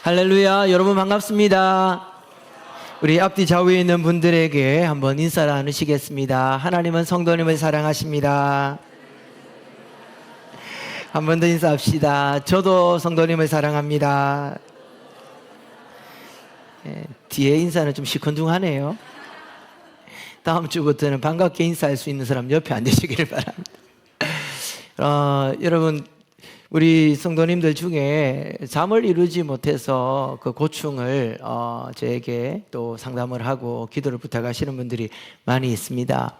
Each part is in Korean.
할렐루야, 여러분 반갑습니다. 우리 앞뒤 좌우에 있는 분들에게 한번 인사를 나누시겠습니다. 하나님은 성도님을 사랑하십니다. 한 번 더 인사합시다. 저도 성도님을 사랑합니다. 뒤에 인사는 좀 시큰둥하네요. 다음 주부터는 반갑게 인사할 수 있는 사람 옆에 앉으시기를 바랍니다. 여러분, 우리 성도님들 중에 잠을 이루지 못해서 그 고충을 저에게 또 상담을 하고 기도를 부탁하시는 분들이 많이 있습니다.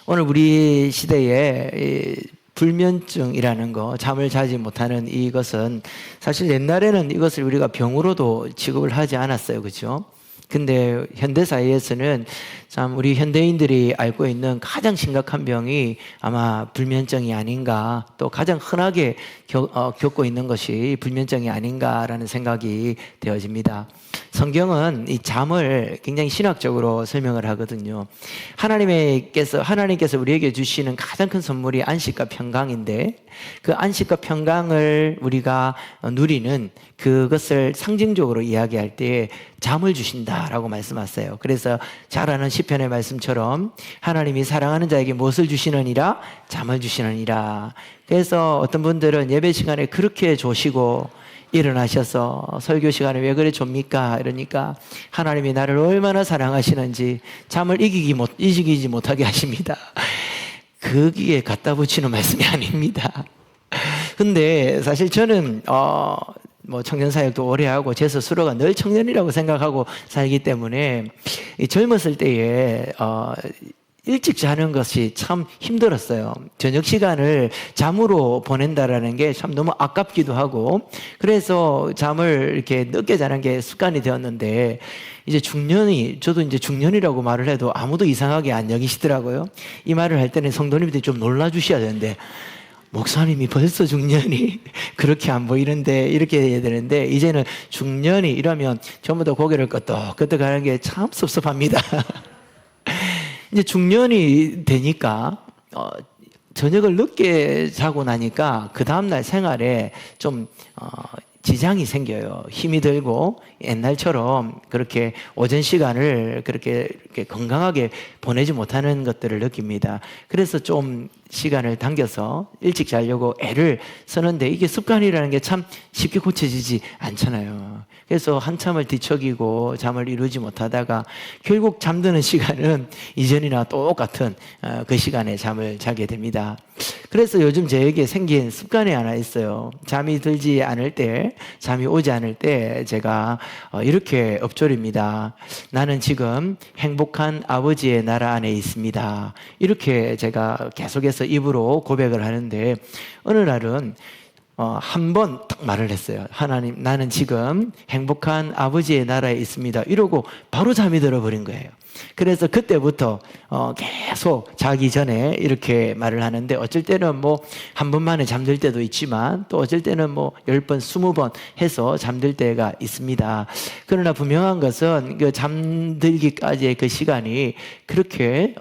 오늘 우리 시대에 불면증이라는 거, 잠을 자지 못하는 이것은 사실 옛날에는 이것을 우리가 병으로도 취급을 하지 않았어요. 그렇죠? 근데 현대 사회에서는 참 우리 현대인들이 알고 있는 가장 심각한 병이 아마 불면증이 아닌가, 또 가장 흔하게 겪고 있는 것이 불면증이 아닌가라는 생각이 되어집니다. 성경은 이 잠을 굉장히 신학적으로 설명을 하거든요. 하나님께서 우리에게 주시는 가장 큰 선물이 안식과 평강인데, 그 안식과 평강을 우리가 누리는 그것을 상징적으로 이야기할 때 잠을 주신다라고 말씀하세요. 그래서 잘 아는 시편의 말씀처럼 하나님이 사랑하는 자에게 무엇을 주시느니라? 잠을 주시느니라. 그래서 어떤 분들은 예배 시간에 그렇게 조시고 일어나셔서 설교 시간에 왜 그래 줍니까? 이러니까 하나님이 나를 얼마나 사랑하시는지 잠을 이기지 못하게 하십니다. 거기에 갖다 붙이는 말씀이 아닙니다. 근데 사실 저는 청년사역도 오래 하고 제 스스로가 늘 청년이라고 생각하고 살기 때문에 젊었을 때에 일찍 자는 것이 참 힘들었어요. 저녁 시간을 잠으로 보낸다라는 게 참 너무 아깝기도 하고, 그래서 잠을 이렇게 늦게 자는 게 습관이 되었는데, 저도 이제 중년이라고 말을 해도 아무도 이상하게 안 여기시더라고요. 이 말을 할 때는 성도님들이 좀 놀라주셔야 되는데, 목사님이 벌써 중년이 그렇게 안 보이는데 이렇게 해야 되는데, 이제는 중년이 이러면 전부 다 고개를 끄덕끄덕 하는 게 참 섭섭합니다. 이제 중년이 되니까 저녁을 늦게 자고 나니까 그 다음날 생활에 좀 지장이 생겨요. 힘이 들고 옛날처럼 그렇게 오전 시간을 그렇게 건강하게 보내지 못하는 것들을 느낍니다. 그래서 좀 시간을 당겨서 일찍 자려고 애를 쓰는데, 이게 습관이라는 게 참 쉽게 고쳐지지 않잖아요. 그래서 한참을 뒤척이고 잠을 이루지 못하다가 결국 잠드는 시간은 이전이나 똑같은 그 시간에 잠을 자게 됩니다. 그래서 요즘 저에게 생긴 습관이 하나 있어요. 잠이 오지 않을 때 제가 이렇게 읊조립니다. 나는 지금 행복한 아버지의 나라 안에 있습니다. 이렇게 제가 계속해서 입으로 고백을 하는데, 어느 날은 한 번 딱 말을 했어요. 하나님, 나는 지금 행복한 아버지의 나라에 있습니다. 이러고 바로 잠이 들어버린 거예요. 그래서 그때부터 계속 자기 전에 이렇게 말을 하는데, 어쩔 때는 한 번만에 잠들 때도 있지만, 또 어쩔 때는 10번, 20번 해서 잠들 때가 있습니다. 그러나 분명한 것은 그 잠들기까지의 그 시간이 그렇게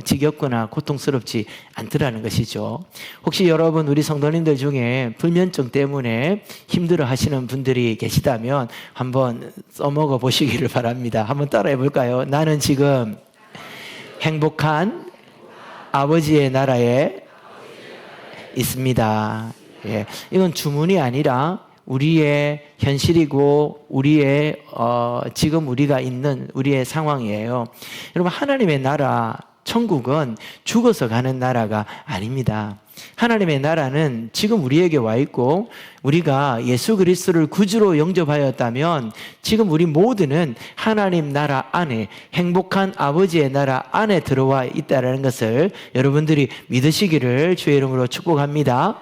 지겹거나 고통스럽지 않더라는 것이죠. 혹시 여러분, 우리 성도님들 중에 불면증 때문에 힘들어 하시는 분들이 계시다면 한번 써먹어 보시기를 바랍니다. 한번 따라해 볼까요? 나는 지금 행복한 아버지의 나라에 있습니다. 예, 이건 주문이 아니라 우리의 현실이고 우리의 지금 우리가 있는 우리의 상황이에요. 여러분, 하나님의 나라, 천국은 죽어서 가는 나라가 아닙니다. 하나님의 나라는 지금 우리에게 와 있고, 우리가 예수 그리스도를 구주로 영접하였다면 지금 우리 모두는 하나님 나라 안에, 행복한 아버지의 나라 안에 들어와 있다는 것을 여러분들이 믿으시기를 주의 이름으로 축복합니다.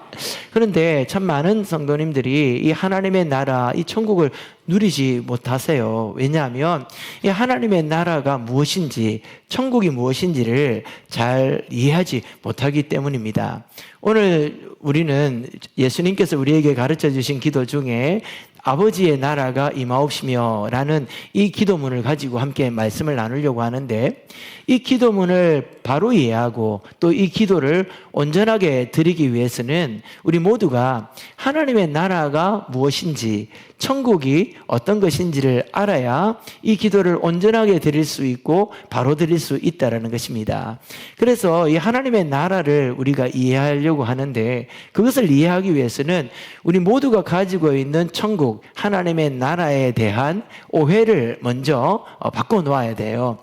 그런데 참 많은 성도님들이 이 하나님의 나라, 이 천국을 누리지 못하세요. 왜냐하면 이 하나님의 나라가 무엇인지, 천국이 무엇인지를 잘 이해하지 못하기 때문입니다. 오늘 우리는 예수님께서 우리에게 가르쳐 주신 기도 중에 아버지의 나라가 임하옵시며 라는 이 기도문을 가지고 함께 말씀을 나누려고 하는데, 이 기도문을 바로 이해하고 또 이 기도를 온전하게 드리기 위해서는 우리 모두가 하나님의 나라가 무엇인지, 천국이 어떤 것인지를 알아야 이 기도를 온전하게 드릴 수 있고 바로 드릴 수 있다는 것입니다. 그래서 이 하나님의 나라를 우리가 이해하려고 하는데, 그것을 이해하기 위해서는 우리 모두가 가지고 있는 천국, 하나님의 나라에 대한 오해를 먼저 바꿔놓아야 돼요.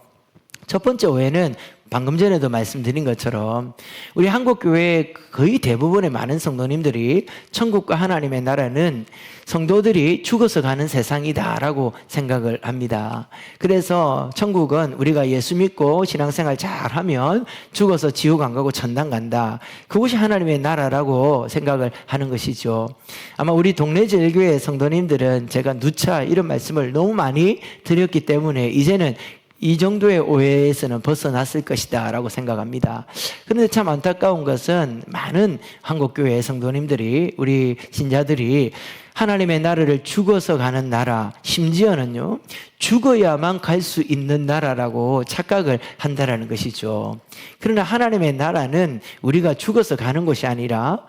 첫 번째 오해는 방금 전에도 말씀드린 것처럼 우리 한국교회 거의 대부분의 많은 성도님들이 천국과 하나님의 나라는 성도들이 죽어서 가는 세상이다라고 생각을 합니다. 그래서 천국은 우리가 예수 믿고 신앙생활 잘하면 죽어서 지옥 안 가고 천당 간다, 그것이 하나님의 나라라고 생각을 하는 것이죠. 아마 우리 동네 제일교회 성도님들은 제가 누차 이런 말씀을 너무 많이 드렸기 때문에 이제는 이 정도의 오해에서는 벗어났을 것이다 라고 생각합니다. 그런데 참 안타까운 것은 많은 한국교회 성도님들이, 우리 신자들이 하나님의 나라를 죽어서 가는 나라, 심지어는요 죽어야만 갈 수 있는 나라라고 착각을 한다라는 것이죠. 그러나 하나님의 나라는 우리가 죽어서 가는 것이 아니라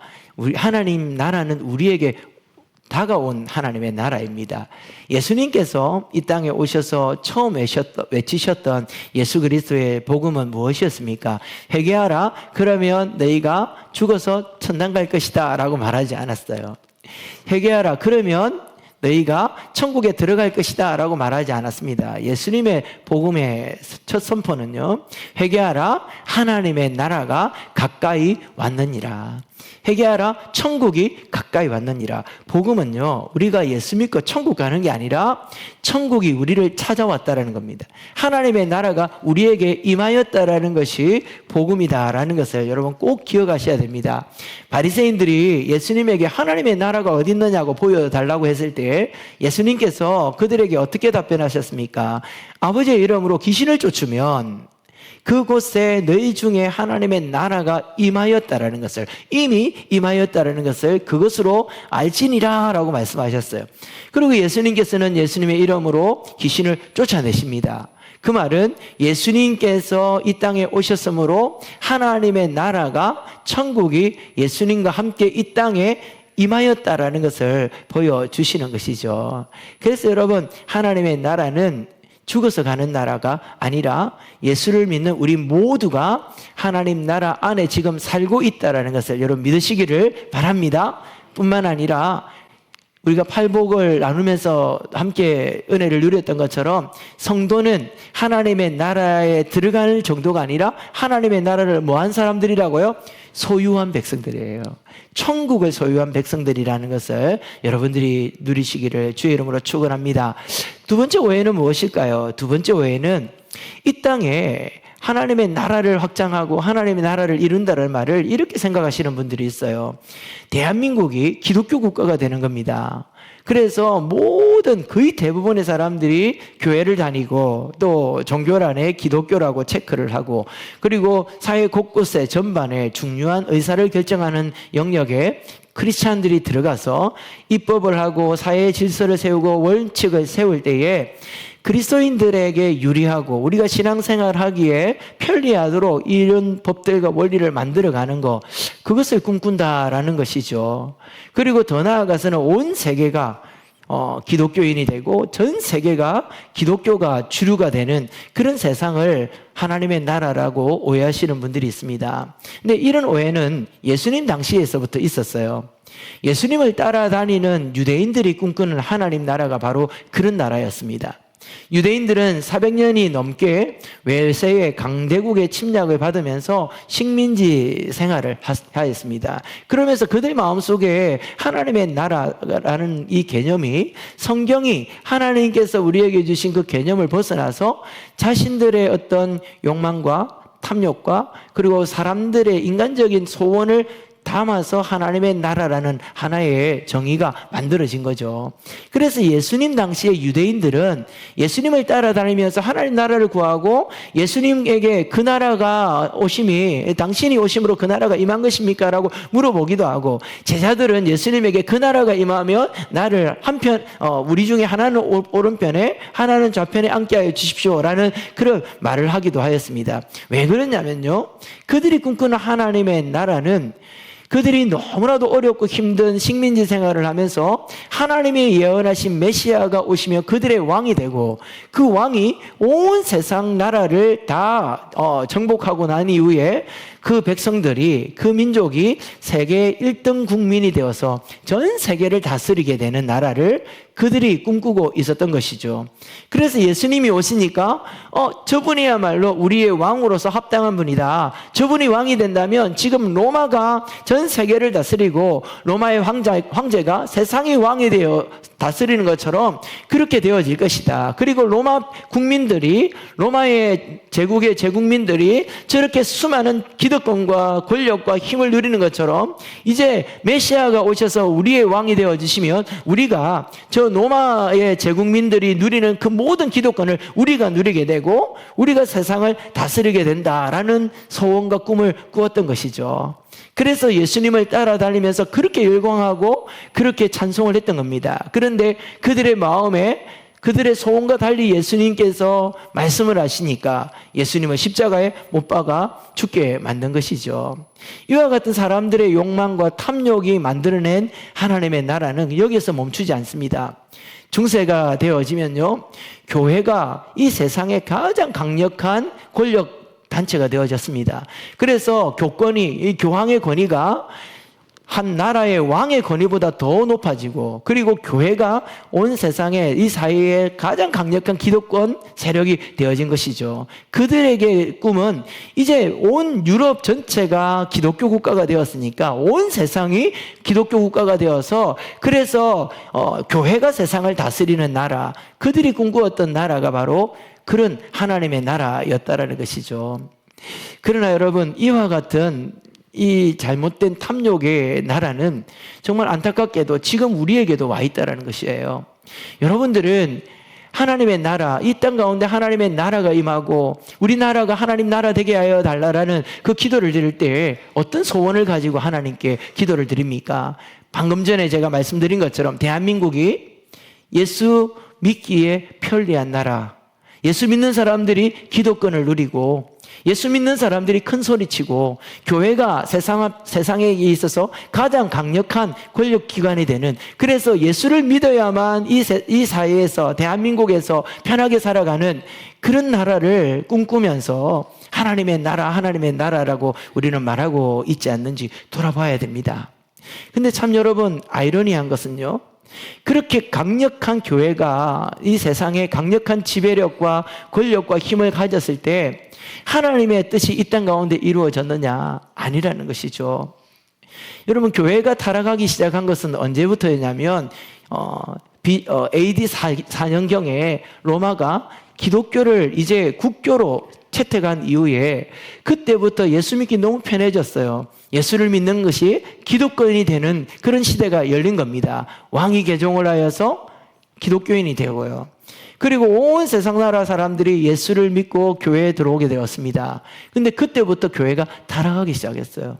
하나님 나라는 우리에게 다가온 하나님의 나라입니다. 예수님께서 이 땅에 오셔서 처음 외치셨던 예수 그리스도의 복음은 무엇이었습니까? 회개하라, 그러면 너희가 죽어서 천당 갈 것이다 라고 말하지 않았어요. 회개하라, 그러면 너희가 천국에 들어갈 것이다 라고 말하지 않았습니다. 예수님의 복음의 첫 선포는요, 회개하라, 하나님의 나라가 가까이 왔느니라. 회개하라, 천국이 가까이 왔느니라. 복음은요, 우리가 예수 믿고 천국 가는 게 아니라 천국이 우리를 찾아왔다라는 겁니다. 하나님의 나라가 우리에게 임하였다라는 것이 복음이다라는 것을 여러분 꼭 기억하셔야 됩니다. 바리새인들이 예수님에게 하나님의 나라가 어디 있느냐고 보여달라고 했을 때 예수님께서 그들에게 어떻게 답변하셨습니까? 아버지의 이름으로 귀신을 쫓으면 그곳에 너희 중에 하나님의 나라가 임하였다라는 것을, 이미 임하였다라는 것을 그것으로 알지니라 라고 말씀하셨어요. 그리고 예수님께서는 예수님의 이름으로 귀신을 쫓아내십니다. 그 말은 예수님께서 이 땅에 오셨으므로 하나님의 나라가, 천국이 예수님과 함께 이 땅에 임하였다라는 것을 보여주시는 것이죠. 그래서 여러분, 하나님의 나라는 죽어서 가는 나라가 아니라 예수를 믿는 우리 모두가 하나님 나라 안에 지금 살고 있다는 것을 여러분 믿으시기를 바랍니다. 뿐만 아니라 우리가 팔복을 나누면서 함께 은혜를 누렸던 것처럼 성도는 하나님의 나라에 들어갈 정도가 아니라 하나님의 나라를 뭐한 사람들이라고요? 소유한 백성들이에요. 천국을 소유한 백성들이라는 것을 여러분들이 누리시기를 주의 이름으로 축원합니다. 두 번째 오해는 무엇일까요? 두 번째 오해는 이 땅에 하나님의 나라를 확장하고 하나님의 나라를 이룬다는 말을 이렇게 생각하시는 분들이 있어요. 대한민국이 기독교 국가가 되는 겁니다. 그래서 모든 거의 대부분의 사람들이 교회를 다니고 또 종교란에 기독교라고 체크를 하고, 그리고 사회 곳곳에 전반에 중요한 의사를 결정하는 영역에 크리스찬들이 들어가서 입법을 하고 사회의 질서를 세우고 원칙을 세울 때에 그리스도인들에게 유리하고 우리가 신앙생활하기에 편리하도록 이런 법들과 원리를 만들어가는 것, 그것을 꿈꾼다라는 것이죠. 그리고 더 나아가서는 온 세계가 기독교인이 되고 전 세계가 기독교가 주류가 되는 그런 세상을 하나님의 나라라고 오해하시는 분들이 있습니다. 근데 이런 오해는 예수님 당시에서부터 있었어요. 예수님을 따라다니는 유대인들이 꿈꾸는 하나님 나라가 바로 그런 나라였습니다. 유대인들은 400년이 넘게 외세의 강대국의 침략을 받으면서 식민지 생활을 하였습니다. 그러면서 그들 마음속에 하나님의 나라라는 이 개념이, 성경이 하나님께서 우리에게 주신 그 개념을 벗어나서 자신들의 어떤 욕망과 탐욕과 그리고 사람들의 인간적인 소원을 담아서 하나님의 나라라는 하나의 정의가 만들어진 거죠. 그래서 예수님 당시의 유대인들은 예수님을 따라다니면서 하나님 나라를 구하고, 예수님에게 그 나라가 오심이, 당신이 오심으로 그 나라가 임한 것입니까? 라고 물어보기도 하고, 제자들은 예수님에게 그 나라가 임하면 나를 한편, 우리 중에 하나는 오른편에 하나는 좌편에 앉게 하여 주십시오 라는 그런 말을 하기도 하였습니다. 왜 그러냐면요, 그들이 꿈꾸는 하나님의 나라는 그들이 너무나도 어렵고 힘든 식민지 생활을 하면서 하나님의 예언하신 메시아가 오시며 그들의 왕이 되고, 그 왕이 온 세상 나라를 다 정복하고 난 이후에 그 백성들이, 그 민족이 세계 1등 국민이 되어서 전 세계를 다스리게 되는 나라를 그들이 꿈꾸고 있었던 것이죠. 그래서 예수님이 오시니까 저분이야말로 우리의 왕으로서 합당한 분이다. 저분이 왕이 된다면 지금 로마가 전 세계를 다스리고 로마의 황제가 세상의 왕이 되어 다스리는 것처럼 그렇게 되어질 것이다. 그리고 로마 국민들이, 로마의 제국의 제국민들이 저렇게 수많은 기득권과 권력과 힘을 누리는 것처럼 이제 메시아가 오셔서 우리의 왕이 되어주시면 우리가 저 로마의 제국민들이 누리는 그 모든 기득권을 우리가 누리게 되고 우리가 세상을 다스리게 된다라는 소원과 꿈을 꾸었던 것이죠. 그래서 예수님을 따라다니면서 그렇게 열광하고 그렇게 찬송을 했던 겁니다. 그런데 그들의 마음에 그들의 소원과 달리 예수님께서 말씀을 하시니까 예수님은 십자가에 못 박아 죽게 만든 것이죠. 이와 같은 사람들의 욕망과 탐욕이 만들어낸 하나님의 나라는 여기에서 멈추지 않습니다. 중세가 되어지면요, 교회가 이 세상의 가장 강력한 권력 단체가 되어졌습니다. 그래서 이 교황의 권위가 한 나라의 왕의 권위보다 더 높아지고, 그리고 교회가 온 세상에 이 사회의 가장 강력한 기독권 세력이 되어진 것이죠. 그들에게 꿈은 이제 온 유럽 전체가 기독교 국가가 되었으니까 온 세상이 기독교 국가가 되어서, 그래서 교회가 세상을 다스리는 나라, 그들이 꿈꾸었던 나라가 바로 그런 하나님의 나라였다라는 것이죠. 그러나 여러분, 이와 같은 이 잘못된 탐욕의 나라는 정말 안타깝게도 지금 우리에게도 와 있다는 것이에요. 여러분들은 하나님의 나라, 이 땅 가운데 하나님의 나라가 임하고 우리나라가 하나님 나라 되게 하여 달라라는 그 기도를 드릴 때 어떤 소원을 가지고 하나님께 기도를 드립니까? 방금 전에 제가 말씀드린 것처럼 대한민국이 예수 믿기에 편리한 나라, 예수 믿는 사람들이 기독권을 누리고 예수 믿는 사람들이 큰 소리치고 교회가 세상에 있어서 가장 강력한 권력기관이 되는, 그래서 예수를 믿어야만 이 사회에서, 대한민국에서 편하게 살아가는 그런 나라를 꿈꾸면서 하나님의 나라라고 우리는 말하고 있지 않는지 돌아봐야 됩니다. 근데 참 여러분, 아이러니한 것은요, 그렇게 강력한 교회가 이 세상에 강력한 지배력과 권력과 힘을 가졌을 때 하나님의 뜻이 이 땅 가운데 이루어졌느냐? 아니라는 것이죠. 여러분, 교회가 타락하기 시작한 것은 언제부터였냐면 AD 4년경에 로마가 기독교를 이제 국교로 채택한 이후에 그때부터 예수 믿기 너무 편해졌어요. 예수를 믿는 것이 기독교인이 되는 그런 시대가 열린 겁니다. 왕이 개종을 하여서 기독교인이 되고요. 그리고 온 세상 나라 사람들이 예수를 믿고 교회에 들어오게 되었습니다. 근데 그때부터 교회가 타락하기 시작했어요.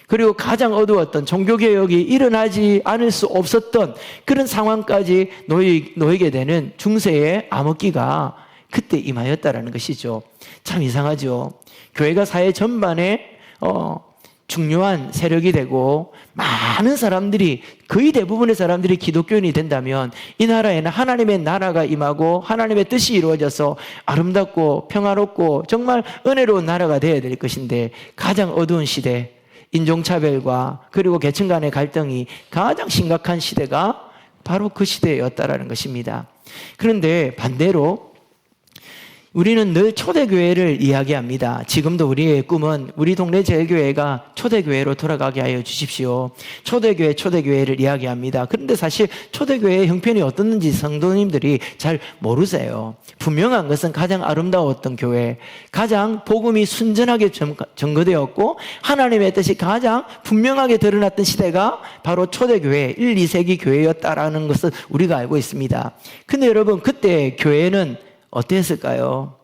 그리고 가장 어두웠던 종교개혁이 일어나지 않을 수 없었던 그런 상황까지 놓이게 되는 중세의 암흑기가 그때 임하였다라는 것이죠. 참 이상하죠. 교회가 사회 전반에 중요한 세력이 되고 많은 사람들이, 거의 대부분의 사람들이 기독교인이 된다면 이 나라에는 하나님의 나라가 임하고 하나님의 뜻이 이루어져서 아름답고 평화롭고 정말 은혜로운 나라가 되어야 될 것인데, 가장 어두운 시대, 인종차별과 그리고 계층 간의 갈등이 가장 심각한 시대가 바로 그 시대였다라는 것입니다. 그런데 반대로 우리는 늘 초대교회를 이야기합니다. 지금도 우리의 꿈은 우리 동네 제일교회가 초대교회로 돌아가게 하여 주십시오. 초대교회를 이야기합니다. 그런데 사실 초대교회의 형편이 어떻는지 성도님들이 잘 모르세요. 분명한 것은 가장 아름다웠던 교회, 가장 복음이 순전하게 전거되었고 하나님의 뜻이 가장 분명하게 드러났던 시대가 바로 초대교회 1, 2세기 교회였다라는 것을 우리가 알고 있습니다. 근데 여러분, 그때 교회는 어땠을까요?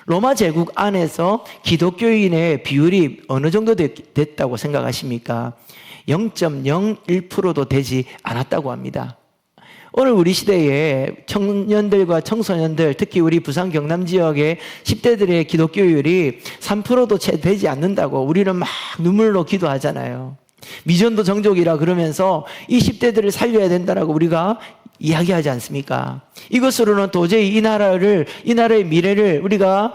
로마 제국 안에서 기독교인의 비율이 어느 정도 됐다고 생각하십니까? 0.01%도 되지 않았다고 합니다. 오늘 우리 시대에 청년들과 청소년들, 특히 우리 부산 경남 지역의 10대들의 기독교율이 3%도 채 되지 않는다고 우리는 막 눈물로 기도하잖아요. 미전도 정족이라 그러면서 이 10대들을 살려야 된다라고 우리가 이야기하지 않습니까? 이것으로는 도저히 이 나라의 미래를 우리가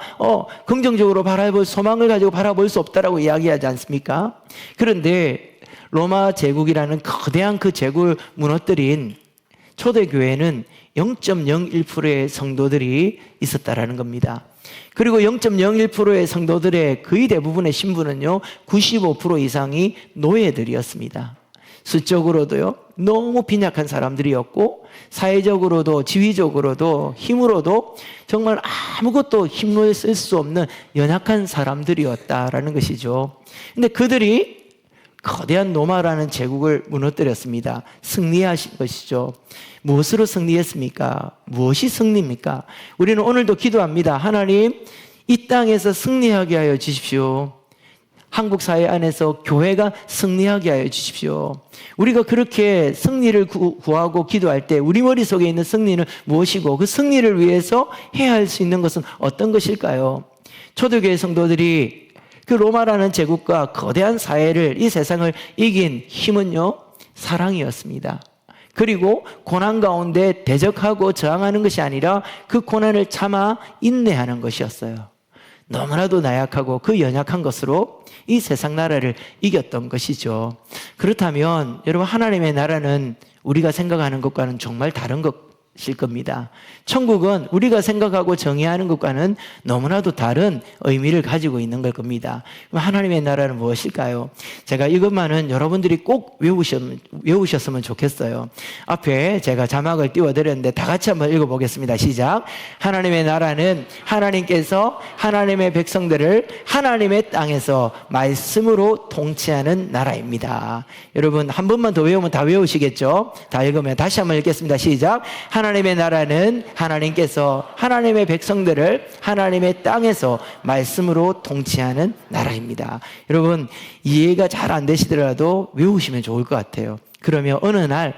긍정적으로 바라볼, 소망을 가지고 바라볼 수 없다라고 이야기하지 않습니까? 그런데 로마 제국이라는 거대한 그 제국을 무너뜨린 초대교회는 0.01%의 성도들이 있었다라는 겁니다. 그리고 0.01%의 성도들의 거의 대부분의 신분은요, 95% 이상이 노예들이었습니다. 수적으로도요, 너무 빈약한 사람들이었고, 사회적으로도, 지위적으로도, 힘으로도 정말 아무것도 힘을 쓸 수 없는 연약한 사람들이었다라는 것이죠. 근데 그들이 거대한 로마라는 제국을 무너뜨렸습니다. 승리하신 것이죠. 무엇으로 승리했습니까? 무엇이 승리입니까? 우리는 오늘도 기도합니다. 하나님, 이 땅에서 승리하게 하여 주십시오. 한국 사회 안에서 교회가 승리하게 하여 주십시오. 우리가 그렇게 승리를 구하고 기도할 때 우리 머릿속에 있는 승리는 무엇이고 그 승리를 위해서 해야 할 수 있는 것은 어떤 것일까요? 초대교회 성도들이 그 로마라는 제국과 거대한 사회를, 이 세상을 이긴 힘은요, 사랑이었습니다. 그리고 고난 가운데 대적하고 저항하는 것이 아니라 그 고난을 참아 인내하는 것이었어요. 너무나도 나약하고 그 연약한 것으로 이 세상 나라를 이겼던 것이죠. 그렇다면 여러분, 하나님의 나라는 우리가 생각하는 것과는 정말 다른 것일 겁니다. 천국은 우리가 생각하고 정의하는 것과는 너무나도 다른 의미를 가지고 있는 걸 겁니다. 그럼 하나님의 나라는 무엇일까요? 제가 이것만은 여러분들이 꼭 외우셨으면 좋겠어요. 앞에 제가 자막을 띄워드렸는데 다 같이 한번 읽어보겠습니다. 시작. 하나님의 나라는 하나님께서 하나님의 백성들을 하나님의 땅에서 말씀으로 통치하는 나라입니다. 여러분, 한 번만 더 외우면 다 외우시겠죠? 다 읽으면 다시 한번 읽겠습니다. 시작. 하나님의 나라는 하나님께서 하나님의 백성들을 하나님의 땅에서 말씀으로 통치하는 나라입니다. 여러분, 이해가 잘 안 되시더라도 외우시면 좋을 것 같아요. 그러면 어느 날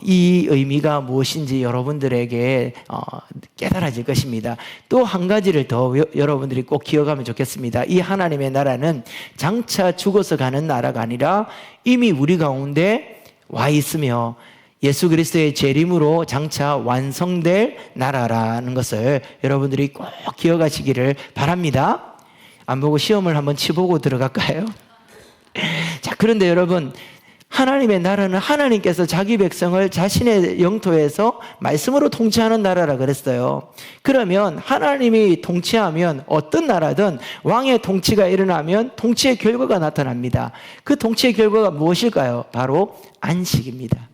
이 의미가 무엇인지 여러분들에게 깨달아질 것입니다. 또 한 가지를 더 여러분들이 꼭 기억하면 좋겠습니다. 이 하나님의 나라는 장차 죽어서 가는 나라가 아니라 이미 우리 가운데 와 있으며 예수 그리스도의 재림으로 장차 완성될 나라라는 것을 여러분들이 꼭 기억하시기를 바랍니다. 안 보고 시험을 한번 치보고 들어갈까요? 자, 그런데 여러분, 하나님의 나라는 하나님께서 자기 백성을 자신의 영토에서 말씀으로 통치하는 나라라 그랬어요. 그러면 하나님이 통치하면 어떤 나라든 왕의 통치가 일어나면 통치의 결과가 나타납니다. 그 통치의 결과가 무엇일까요? 바로 안식입니다.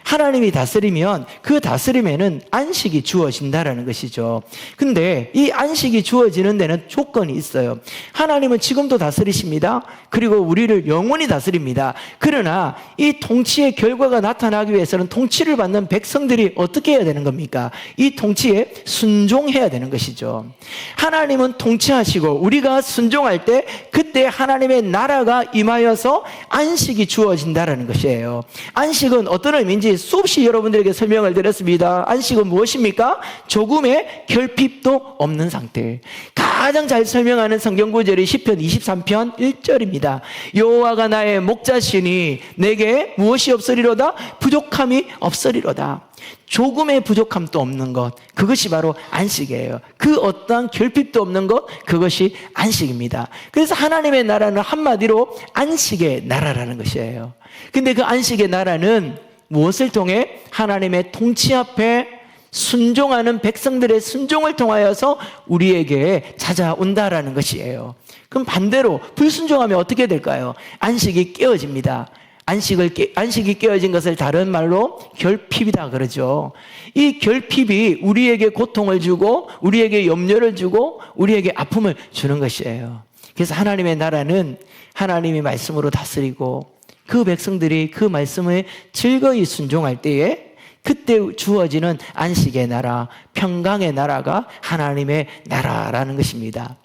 하나님이 다스리면 그 다스림에는 안식이 주어진다라는 것이죠. 근데 이 안식이 주어지는 데는 조건이 있어요. 하나님은 지금도 다스리십니다. 그리고 우리를 영원히 다스립니다. 그러나 이 통치의 결과가 나타나기 위해서는 통치를 받는 백성들이 어떻게 해야 되는 겁니까? 이 통치에 순종해야 되는 것이죠. 하나님은 통치하시고 우리가 순종할 때 그때 하나님의 나라가 임하여서 안식이 주어진다라는 것이에요. 안식은 어떤 의미인지 수없이 여러분들에게 설명을 드렸습니다. 안식은 무엇입니까? 조금의 결핍도 없는 상태. 가장 잘 설명하는 성경 구절이 시편 23편 1절입니다. 여호와가 나의 목자시니 내게 무엇이 없으리로다? 부족함이 없으리로다. 조금의 부족함도 없는 것, 그것이 바로 안식이에요. 그 어떠한 결핍도 없는 것, 그것이 안식입니다. 그래서 하나님의 나라는 한마디로 안식의 나라라는 것이에요. 근데 그 안식의 나라는 무엇을 통해? 하나님의 통치 앞에 순종하는 백성들의 순종을 통하여서 우리에게 찾아온다라는 것이에요. 그럼 반대로 불순종하면 어떻게 될까요? 안식이 깨어집니다. 안식이 깨어진 것을 다른 말로 결핍이다 그러죠. 이 결핍이 우리에게 고통을 주고 우리에게 염려를 주고 우리에게 아픔을 주는 것이에요. 그래서 하나님의 나라는 하나님이 말씀으로 다스리고 그 백성들이 그 말씀에 즐거이 순종할 때에 그때 주어지는 안식의 나라, 평강의 나라가 하나님의 나라라는 것입니다.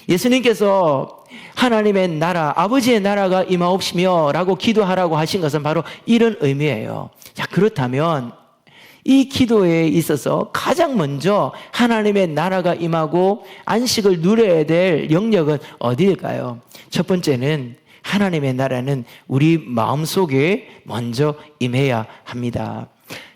예수님께서 하나님의 나라, 아버지의 나라가 임하옵시며 라고 기도하라고 하신 것은 바로 이런 의미예요. 자, 그렇다면 이 기도에 있어서 가장 먼저 하나님의 나라가 임하고 안식을 누려야 될 영역은 어디일까요? 첫 번째는 하나님의 나라는 우리 마음속에 먼저 임해야 합니다.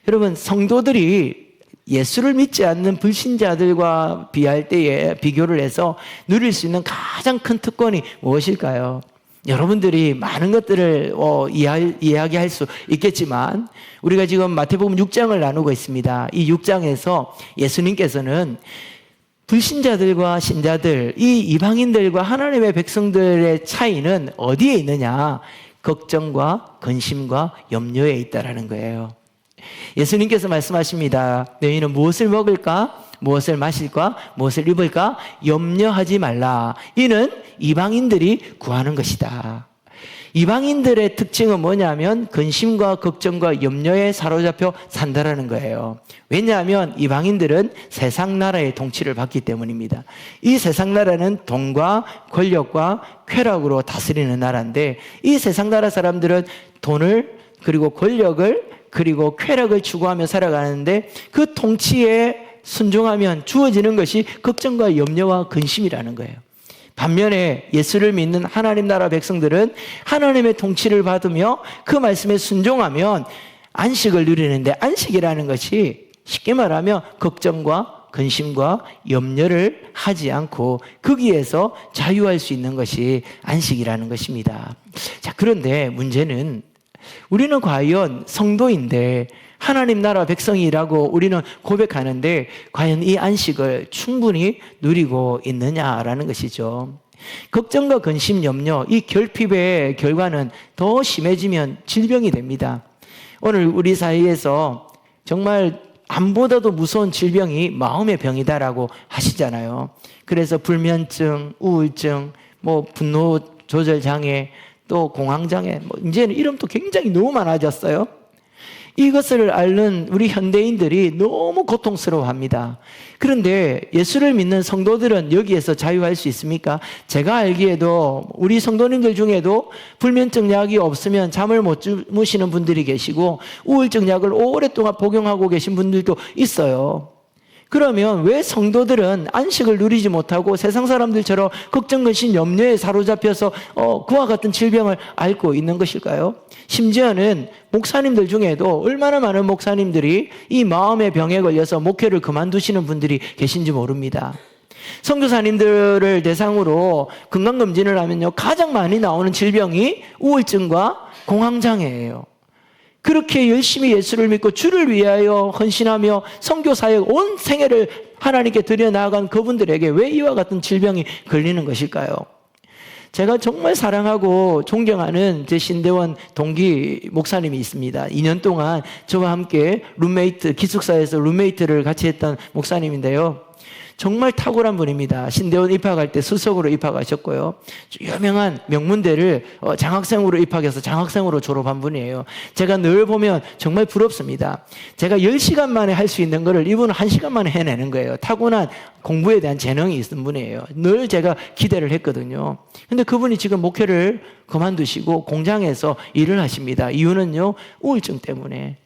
여러분, 성도들이 예수를 믿지 않는 불신자들과 비할 때에 비교를 해서 누릴 수 있는 가장 큰 특권이 무엇일까요? 여러분들이 많은 것들을 이야기할 수 있겠지만 우리가 지금 마태복음 6장을 나누고 있습니다. 이 6장에서 예수님께서는 불신자들과 신자들, 이 이방인들과 하나님의 백성들의 차이는 어디에 있느냐? 걱정과 근심과 염려에 있다라는 거예요. 예수님께서 말씀하십니다. 너희는 무엇을 먹을까? 무엇을 마실까? 무엇을 입을까? 염려하지 말라. 이는 이방인들이 구하는 것이다. 이방인들의 특징은 뭐냐면 근심과 걱정과 염려에 사로잡혀 산다라는 거예요. 왜냐하면 이방인들은 세상 나라의 통치를 받기 때문입니다. 이 세상 나라는 돈과 권력과 쾌락으로 다스리는 나라인데 이 세상 나라 사람들은 돈을 그리고 권력을 그리고 쾌락을 추구하며 살아가는데 그 통치에 순종하면 주어지는 것이 걱정과 염려와 근심이라는 거예요. 반면에 예수를 믿는 하나님 나라 백성들은 하나님의 통치를 받으며 그 말씀에 순종하면 안식을 누리는데 안식이라는 것이 쉽게 말하면 걱정과 근심과 염려를 하지 않고 거기에서 자유할 수 있는 것이 안식이라는 것입니다. 자, 그런데 문제는 우리는 과연 성도인데 하나님 나라 백성이라고 우리는 고백하는데 과연 이 안식을 충분히 누리고 있느냐라는 것이죠. 걱정과 근심, 염려, 이 결핍의 결과는 더 심해지면 질병이 됩니다. 오늘 우리 사이에서 정말 암보다도 무서운 질병이 마음의 병이다라고 하시잖아요. 그래서 불면증, 우울증, 분노 조절 장애, 또 공황장애, 이제는 이름도 굉장히 너무 많아졌어요. 이것을 앓는 우리 현대인들이 너무 고통스러워합니다. 그런데 예수를 믿는 성도들은 여기에서 자유할 수 있습니까? 제가 알기에도 우리 성도님들 중에도 불면증 약이 없으면 잠을 못 주무시는 분들이 계시고 우울증 약을 오랫동안 복용하고 계신 분들도 있어요. 그러면 왜 성도들은 안식을 누리지 못하고 세상 사람들처럼 걱정, 근심, 염려에 사로잡혀서 그와 같은 질병을 앓고 있는 것일까요? 심지어는 목사님들 중에도 얼마나 많은 목사님들이 이 마음의 병에 걸려서 목회를 그만두시는 분들이 계신지 모릅니다. 선교사님들을 대상으로 건강검진을 하면요, 가장 많이 나오는 질병이 우울증과 공황장애예요. 그렇게 열심히 예수를 믿고 주를 위하여 헌신하며 선교사역 온 생애를 하나님께 드려나간 그분들에게 왜 이와 같은 질병이 걸리는 것일까요? 제가 정말 사랑하고 존경하는 제 신대원 동기 목사님이 있습니다. 2년 동안 저와 함께 기숙사에서 룸메이트를 같이 했던 목사님인데요. 정말 탁월한 분입니다. 신대원 입학할 때 수석으로 입학하셨고요. 유명한 명문대를 장학생으로 입학해서 장학생으로 졸업한 분이에요. 제가 늘 보면 정말 부럽습니다. 제가 10시간 만에 할 수 있는 거를 이분은 1시간 만에 해내는 거예요. 타고난 공부에 대한 재능이 있는 분이에요. 늘 제가 기대를 했거든요. 근데 그분이 지금 목회를 그만두시고 공장에서 일을 하십니다. 이유는요, 우울증 때문에.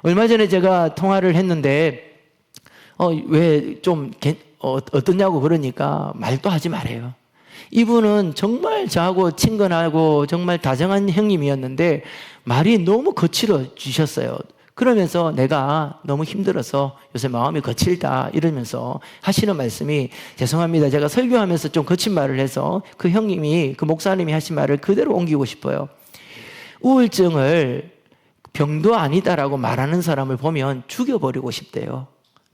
얼마 전에 제가 통화를 했는데 왜 좀 어떠냐고 그러니까 말도 하지 말아요. 이분은 정말 저하고 친근하고 정말 다정한 형님이었는데 말이 너무 거칠어지셨어요. 그러면서 내가 너무 힘들어서 요새 마음이 거칠다 이러면서 하시는 말씀이, 죄송합니다, 제가 설교하면서 좀 거친 말을 해서 그 목사님이 하신 말을 그대로 옮기고 싶어요. 우울증을 병도 아니다라고 말하는 사람을 보면 죽여버리고 싶대요.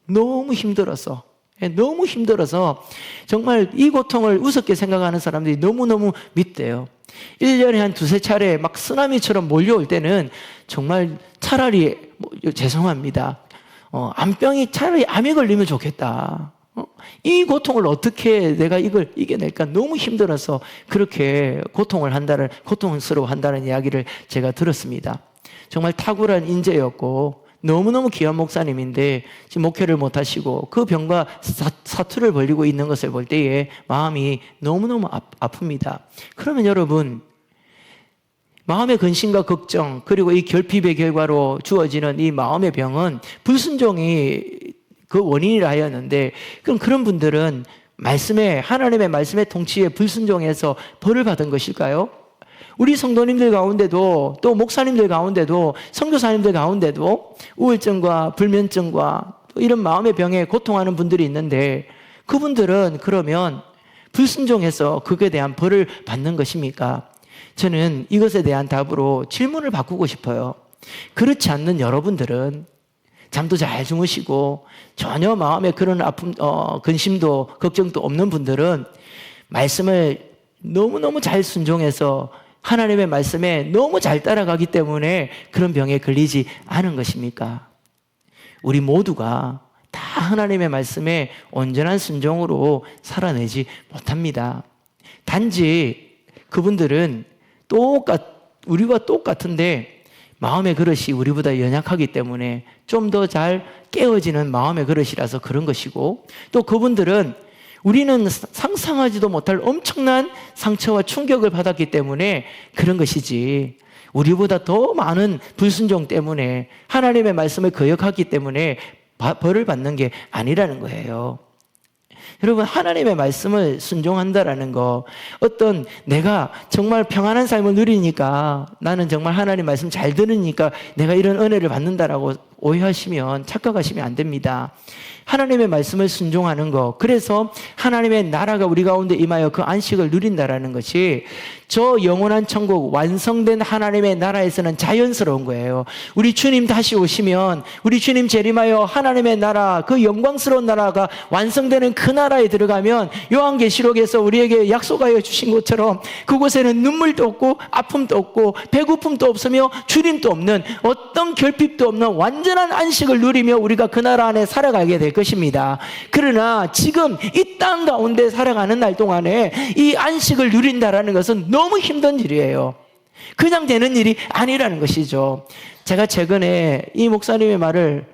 너무 힘들어서 정말 이 고통을 우습게 생각하는 사람들이 너무너무 믿대요. 1년에 한 두세 차례 막 쓰나미처럼 몰려올 때는 정말 차라리 죄송합니다, 암병이 차라리 암이 걸리면 좋겠다. 이 고통을 어떻게 내가 이걸 이겨낼까 너무 힘들어서 그렇게 고통스러워한다는 이야기를 제가 들었습니다. 정말 탁월한 인재였고 너무너무 귀한 목사님인데 지금 목회를 못하시고 그 병과 사투를 벌이고 있는 것을 볼 때에 마음이 너무너무 아픕니다. 그러면 여러분, 마음의 근심과 걱정 그리고 이 결핍의 결과로 주어지는 이 마음의 병은 불순종이 그 원인이라 하였는데, 그럼 그런 분들은 하나님의 말씀의 통치에 불순종해서 벌을 받은 것일까요? 우리 성도님들 가운데도 또 목사님들 가운데도 선교사님들 가운데도 우울증과 불면증과 또 이런 마음의 병에 고통하는 분들이 있는데 그분들은 그러면 불순종해서 그것에 대한 벌을 받는 것입니까? 저는 이것에 대한 답으로 질문을 바꾸고 싶어요. 그렇지 않는 여러분들은 잠도 잘 주무시고 전혀 마음에 그런 아픔, 근심도 걱정도 없는 분들은 말씀을 너무너무 잘 순종해서 하나님의 말씀에 너무 잘 따라가기 때문에 그런 병에 걸리지 않은 것입니까? 우리 모두가 다 하나님의 말씀에 온전한 순종으로 살아내지 못합니다. 단지 그분들은 우리와 똑같은데 마음의 그릇이 우리보다 연약하기 때문에 좀 더 잘 깨어지는 마음의 그릇이라서 그런 것이고, 또 그분들은 우리는 상상하지도 못할 엄청난 상처와 충격을 받았기 때문에 그런 것이지, 우리보다 더 많은 불순종 때문에 하나님의 말씀을 거역하기 때문에 벌을 받는 게 아니라는 거예요. 여러분, 하나님의 말씀을 순종한다라는 거, 어떤 내가 정말 평안한 삶을 누리니까, 나는 정말 하나님 말씀 잘 들으니까 내가 이런 은혜를 받는다라고 오해하시면, 착각하시면 안 됩니다. 하나님의 말씀을 순종하는 거, 그래서 하나님의 나라가 우리 가운데 임하여 그 안식을 누린다라는 것이 저 영원한 천국, 완성된 하나님의 나라에서는 자연스러운 거예요. 우리 주님 다시 오시면, 우리 주님 재림하여 하나님의 나라, 그 영광스러운 나라가 완성되는 그 나라에 들어가면 요한계시록에서 우리에게 약속하여 주신 것처럼 그곳에는 눈물도 없고 아픔도 없고 배고픔도 없으며 주림도 없는, 어떤 결핍도 없는 완전한 안식을 누리며 우리가 그 나라 안에 살아가게 될 것입니다. 그러나 지금 이 땅 가운데 살아가는 날 동안에 이 안식을 누린다라는 것은 너무 힘든 일이에요. 그냥 되는 일이 아니라는 것이죠. 제가 최근에 이 목사님의 말을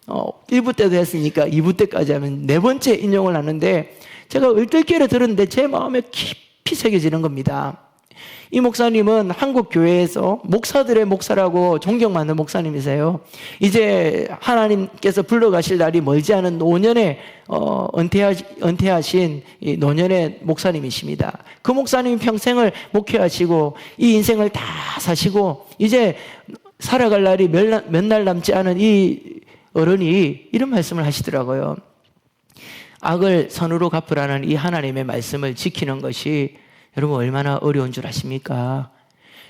1부 때도 했으니까 2부 때까지 하면 4번째 인용을 하는데, 제가 얼떨결에 들었는데 제 마음에 깊이 새겨지는 겁니다. 이 목사님은 한국 교회에서 목사들의 목사라고 존경받는 목사님이세요. 이제 하나님께서 불러가실 날이 멀지 않은 노년에 은퇴하신 이 노년의 목사님이십니다. 그 목사님이 평생을 목회하시고 이 인생을 다 사시고 이제 살아갈 날이 몇 날 남지 않은 이 어른이 이런 말씀을 하시더라고요. 악을 선으로 갚으라는 이 하나님의 말씀을 지키는 것이 여러분 얼마나 어려운 줄 아십니까?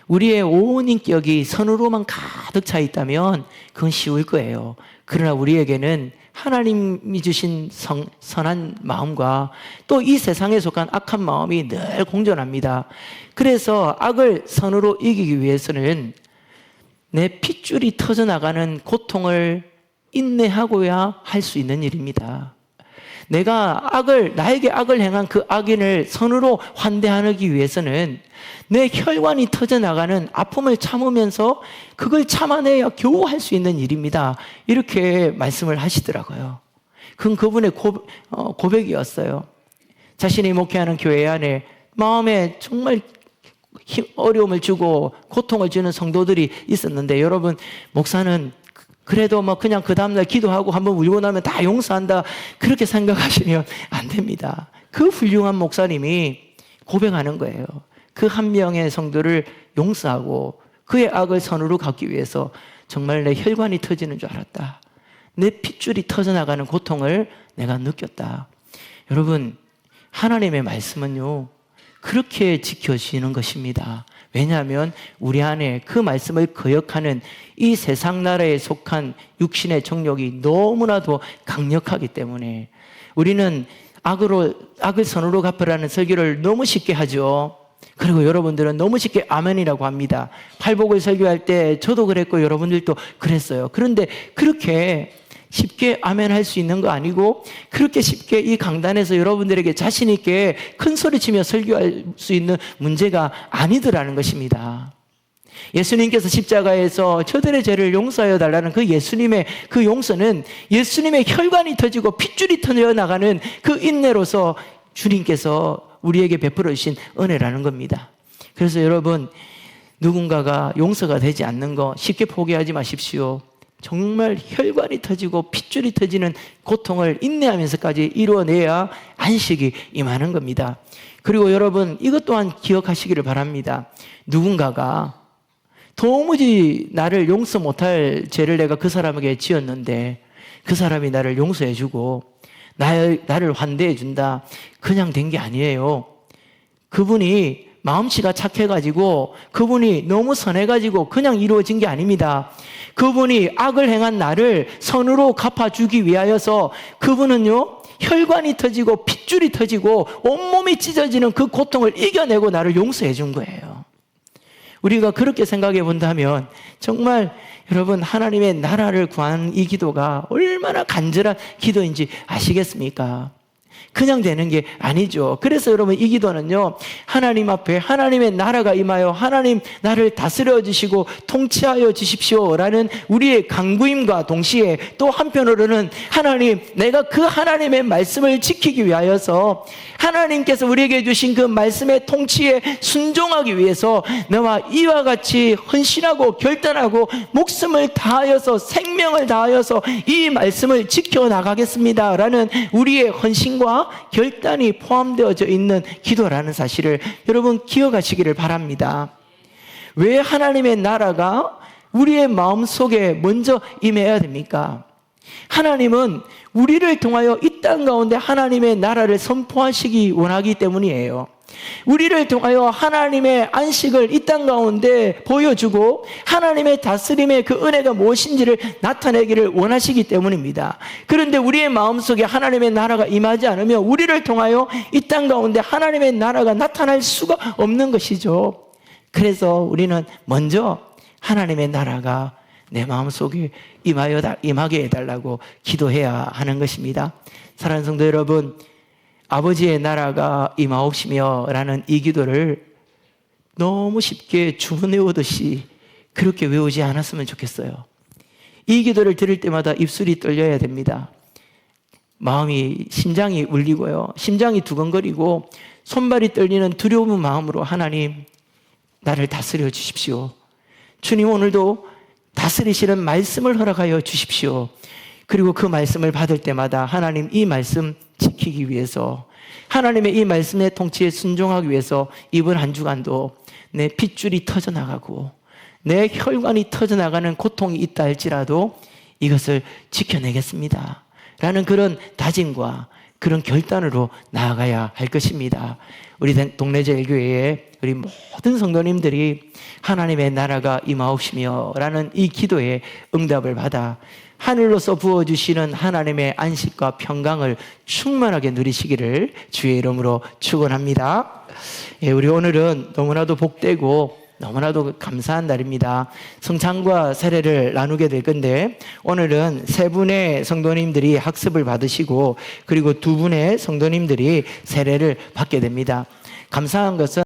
우리의 온 인격이 선으로만 가득 차 있다면 그건 쉬울 거예요. 그러나 우리에게는 하나님이 주신 선한 마음과 또 이 세상에 속한 악한 마음이 늘 공존합니다. 그래서 악을 선으로 이기기 위해서는 내 핏줄이 터져나가는 고통을 인내하고야 할 수 있는 일입니다. 나에게 악을 행한 그 악인을 선으로 환대하기 위해서는 내 혈관이 터져나가는 아픔을 참으면서 그걸 참아내야 겨우 할 수 있는 일입니다. 이렇게 말씀을 하시더라고요. 그건 그분의 고백이었어요. 자신이 목회하는 교회 안에 마음에 정말 어려움을 주고 고통을 주는 성도들이 있었는데, 여러분, 목사는 그래도 그냥 그 다음날 기도하고 한번 울고 나면 다 용서한다, 그렇게 생각하시면 안 됩니다. 그 훌륭한 목사님이 고백하는 거예요. 그 한 명의 성도를 용서하고 그의 악을 선으로 갚기 위해서 정말 내 혈관이 터지는 줄 알았다. 내 핏줄이 터져나가는 고통을 내가 느꼈다. 여러분, 하나님의 말씀은요, 그렇게 지켜지는 것입니다. 왜냐하면 우리 안에 그 말씀을 거역하는 이 세상 나라에 속한 육신의 정욕이 너무나도 강력하기 때문에 우리는 악을 선으로 갚으라는 설교를 너무 쉽게 하죠. 그리고 여러분들은 너무 쉽게 아멘이라고 합니다. 팔복을 설교할 때 저도 그랬고 여러분들도 그랬어요. 그런데 그렇게 쉽게 아멘 할 수 있는 거 아니고, 그렇게 쉽게 이 강단에서 여러분들에게 자신 있게 큰 소리치며 설교할 수 있는 문제가 아니더라는 것입니다. 예수님께서 십자가에서 저들의 죄를 용서하여 달라는 그 예수님의 그 용서는 예수님의 혈관이 터지고 핏줄이 터져나가는 그 인내로서 주님께서 우리에게 베풀어 주신 은혜라는 겁니다. 그래서 여러분, 누군가가 용서가 되지 않는 거 쉽게 포기하지 마십시오. 정말 혈관이 터지고 핏줄이 터지는 고통을 인내하면서까지 이루어내야 안식이 임하는 겁니다. 그리고 여러분, 이것 또한 기억하시기를 바랍니다. 누군가가 도무지 나를 용서 못할 죄를 내가 그 사람에게 지었는데 그 사람이 나를 용서해주고 나를 환대해준다. 그냥 된 게 아니에요. 그분이 마음씨가 착해가지고, 그분이 너무 선해가지고 그냥 이루어진 게 아닙니다. 그분이 악을 행한 나를 선으로 갚아주기 위하여서 그분은요, 혈관이 터지고 핏줄이 터지고 온몸이 찢어지는 그 고통을 이겨내고 나를 용서해 준 거예요. 우리가 그렇게 생각해 본다면 정말 여러분, 하나님의 나라를 구하는 이 기도가 얼마나 간절한 기도인지 아시겠습니까? 그냥 되는 게 아니죠. 그래서 여러분, 이 기도는요, 하나님 앞에 하나님의 나라가 임하여 하나님 나를 다스려 주시고 통치하여 주십시오 라는 우리의 간구임과 동시에 또 한편으로는 하나님, 내가 그 하나님의 말씀을 지키기 위하여서 하나님께서 우리에게 주신 그 말씀의 통치에 순종하기 위해서 너와 이와 같이 헌신하고 결단하고 목숨을 다하여서 생명을 다하여서 이 말씀을 지켜나가겠습니다 라는 우리의 헌신과 결단이 포함되어져 있는 기도라는 사실을 여러분 기억하시기를 바랍니다. 왜 하나님의 나라가 우리의 마음속에 먼저 임해야 됩니까? 하나님은 우리를 통하여 이 땅 가운데 하나님의 나라를 선포하시기 원하기 때문이에요. 우리를 통하여 하나님의 안식을 이 땅 가운데 보여주고 하나님의 다스림의 그 은혜가 무엇인지를 나타내기를 원하시기 때문입니다. 그런데 우리의 마음속에 하나님의 나라가 임하지 않으면 우리를 통하여 이 땅 가운데 하나님의 나라가 나타날 수가 없는 것이죠. 그래서 우리는 먼저 하나님의 나라가 내 마음속에 임하게 해달라고 기도해야 하는 것입니다. 사랑하는 성도 여러분, 아버지의 나라가 임하옵시며 라는 이 기도를 너무 쉽게 주문 외우듯이 그렇게 외우지 않았으면 좋겠어요. 이 기도를 들을 때마다 입술이 떨려야 됩니다. 심장이 울리고요, 심장이 두근거리고 손발이 떨리는 두려운 마음으로 하나님, 나를 다스려 주십시오. 주님, 오늘도 다스리시는 말씀을 허락하여 주십시오. 그리고 그 말씀을 받을 때마다 하나님, 이 말씀 지키기 위해서, 하나님의 이 말씀의 통치에 순종하기 위해서 이번 한 주간도 내 핏줄이 터져나가고 내 혈관이 터져나가는 고통이 있다 할지라도 이것을 지켜내겠습니다 라는 그런 다짐과 그런 결단으로 나아가야 할 것입니다. 우리 동래제일교회에 우리 모든 성도님들이 하나님의 나라가 임하옵시며 라는 이 기도에 응답을 받아 하늘로서 부어주시는 하나님의 안식과 평강을 충만하게 누리시기를 주의 이름으로 축원합니다. 우리 오늘은 너무나도 복되고 너무나도 감사한 날입니다. 성찬과 세례를 나누게 될 건데, 오늘은 세 분의 성도님들이 학습을 받으시고 그리고 두 분의 성도님들이 세례를 받게 됩니다. 감사한 것은